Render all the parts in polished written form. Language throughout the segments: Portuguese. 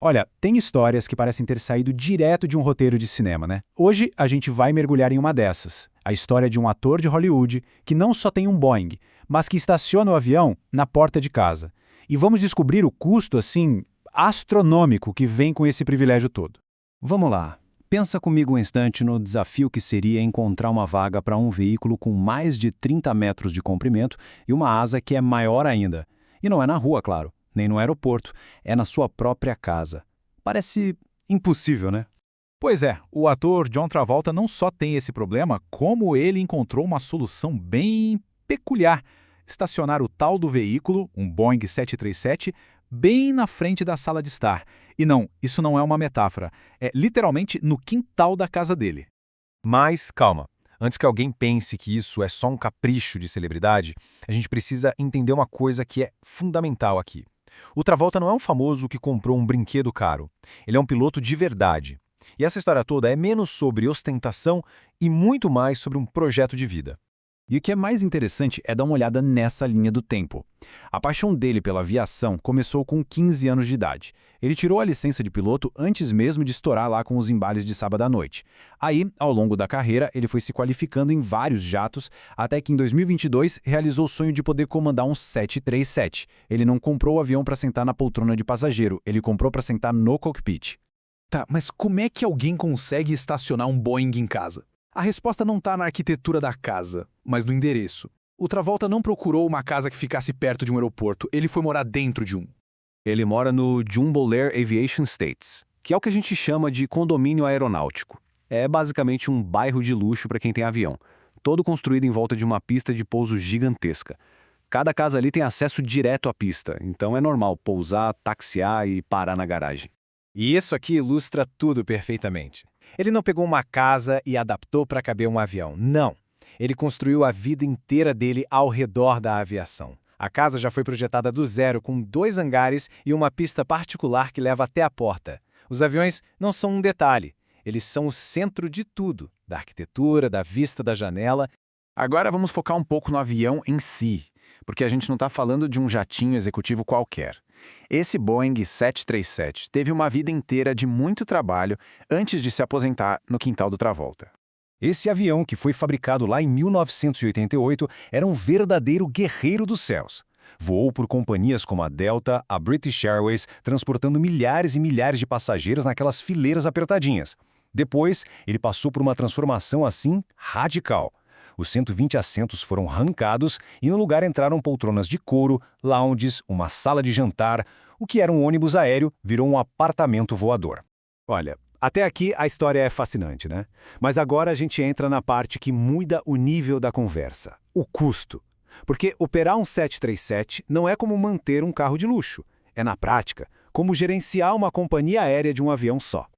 Olha, tem histórias que parecem ter saído direto de um roteiro de cinema, né? Hoje a gente vai mergulhar em uma dessas. A história de um ator de Hollywood que não só tem um Boeing, mas que estaciona o avião na porta de casa. E vamos descobrir o custo, assim, astronômico que vem com esse privilégio todo. Vamos lá. Pensa comigo um instante no desafio que seria encontrar uma vaga para um veículo com mais de 30 metros de comprimento e uma asa que é maior ainda. E não é na rua, claro, nem no aeroporto, é na sua própria casa. Parece impossível, né? Pois é, o ator John Travolta não só tem esse problema, como ele encontrou uma solução bem peculiar: estacionar o tal do veículo, um Boeing 737, bem na frente da sala de estar. E não, isso não é uma metáfora, é literalmente no quintal da casa dele. Mas, calma. Antes que alguém pense que isso é só um capricho de celebridade, a gente precisa entender uma coisa que é fundamental aqui. O Travolta não é um famoso que comprou um brinquedo caro. Ele é um piloto de verdade. E essa história toda é menos sobre ostentação e muito mais sobre um projeto de vida. E o que é mais interessante é dar uma olhada nessa linha do tempo. A paixão dele pela aviação começou com 15 anos de idade. Ele tirou a licença de piloto antes mesmo de estourar lá com os embates de sábado à noite. Aí, ao longo da carreira, ele foi se qualificando em vários jatos, até que em 2022 realizou o sonho de poder comandar um 737. Ele não comprou o avião para sentar na poltrona de passageiro, ele comprou para sentar no cockpit. Tá, mas como é que alguém consegue estacionar um Boeing em casa? A resposta não está na arquitetura da casa, mas no endereço. O Travolta não procurou uma casa que ficasse perto de um aeroporto, ele foi morar dentro de um. Ele mora no Jumbo Lair Aviation Estates, que é o que a gente chama de condomínio aeronáutico. É basicamente um bairro de luxo para quem tem avião, todo construído em volta de uma pista de pouso gigantesca. Cada casa ali tem acesso direto à pista, então é normal pousar, taxiar e parar na garagem. E isso aqui ilustra tudo perfeitamente. Ele não pegou uma casa e adaptou para caber um avião, não. Ele construiu a vida inteira dele ao redor da aviação. A casa já foi projetada do zero, com 2 hangares e uma pista particular que leva até a porta. Os aviões não são um detalhe, eles são o centro de tudo, da arquitetura, da vista da janela. Agora vamos focar um pouco no avião em si, porque a gente não está falando de um jatinho executivo qualquer. Esse Boeing 737 teve uma vida inteira de muito trabalho antes de se aposentar no quintal do Travolta. Esse avião, que foi fabricado lá em 1988, era um verdadeiro guerreiro dos céus. Voou por companhias como a Delta, a British Airways, transportando milhares e milhares de passageiros naquelas fileiras apertadinhas. Depois, ele passou por uma transformação assim radical. Os 120 assentos foram arrancados e no lugar entraram poltronas de couro, lounges, uma sala de jantar. O que era um ônibus aéreo virou um apartamento voador. Olha, até aqui a história é fascinante, né? Mas agora a gente entra na parte que muda o nível da conversa: o custo. Porque operar um 737 não é como manter um carro de luxo. É, na prática, como gerenciar uma companhia aérea de um avião só.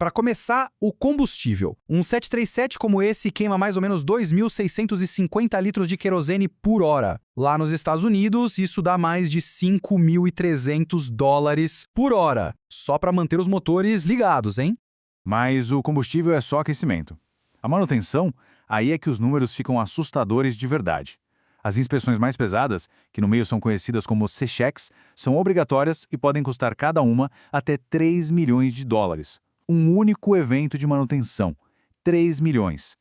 Para começar, o combustível. Um 737 como esse queima mais ou menos 2.650 litros de querosene por hora. Lá nos Estados Unidos, isso dá mais de 5.300 dólares por hora, só para manter os motores ligados, hein? Mas o combustível é só aquecimento. A manutenção, aí é que os números ficam assustadores de verdade. As inspeções mais pesadas, que no meio são conhecidas como C-checks, são obrigatórias e podem custar cada uma até 3 milhões de dólares. Um único evento de manutenção. 3 milhões.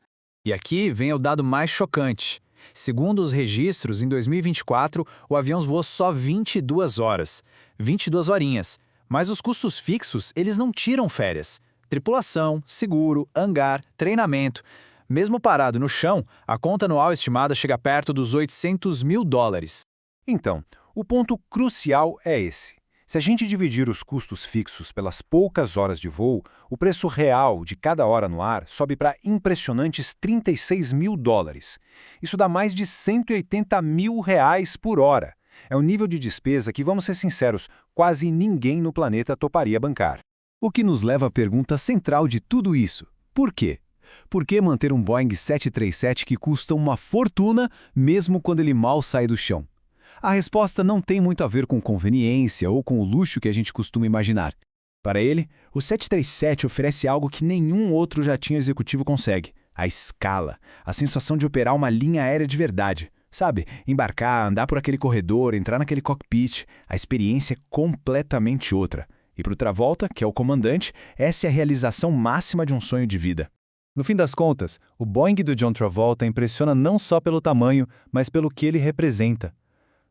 E aqui vem o dado mais chocante. Segundo os registros, em 2024, o avião voou só 22 horas. 22 horinhas. Mas os custos fixos, eles não tiram férias. Tripulação, seguro, hangar, treinamento. Mesmo parado no chão, a conta anual estimada chega perto dos 800 mil dólares. Então, o ponto crucial é esse. Se a gente dividir os custos fixos pelas poucas horas de voo, o preço real de cada hora no ar sobe para impressionantes 36 mil dólares. Isso dá mais de 180 mil reais por hora. É um nível de despesa que, vamos ser sinceros, quase ninguém no planeta toparia bancar. O que nos leva à pergunta central de tudo isso: por quê? Por que manter um Boeing 737 que custa uma fortuna, mesmo quando ele mal sai do chão? A resposta não tem muito a ver com conveniência ou com o luxo que a gente costuma imaginar. Para ele, o 737 oferece algo que nenhum outro jatinho executivo consegue: a escala, a sensação de operar uma linha aérea de verdade. Sabe, embarcar, andar por aquele corredor, entrar naquele cockpit, a experiência é completamente outra. E para o Travolta, que é o comandante, essa é a realização máxima de um sonho de vida. No fim das contas, o Boeing do John Travolta impressiona não só pelo tamanho, mas pelo que ele representa.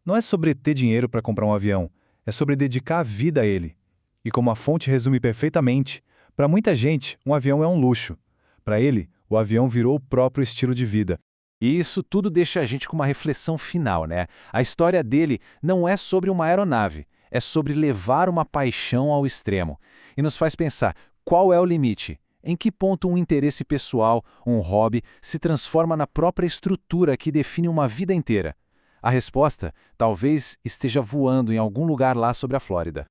Não é sobre ter dinheiro para comprar um avião, é sobre dedicar a vida a ele. E como a fonte resume perfeitamente, para muita gente, um avião é um luxo. Para ele, o avião virou o próprio estilo de vida. E isso tudo deixa a gente com uma reflexão final, né? A história dele não é sobre uma aeronave, é sobre levar uma paixão ao extremo. E nos faz pensar, qual é o limite? Em que ponto um interesse pessoal, um hobby, se transforma na própria estrutura que define uma vida inteira? A resposta talvez esteja voando em algum lugar lá sobre a Flórida.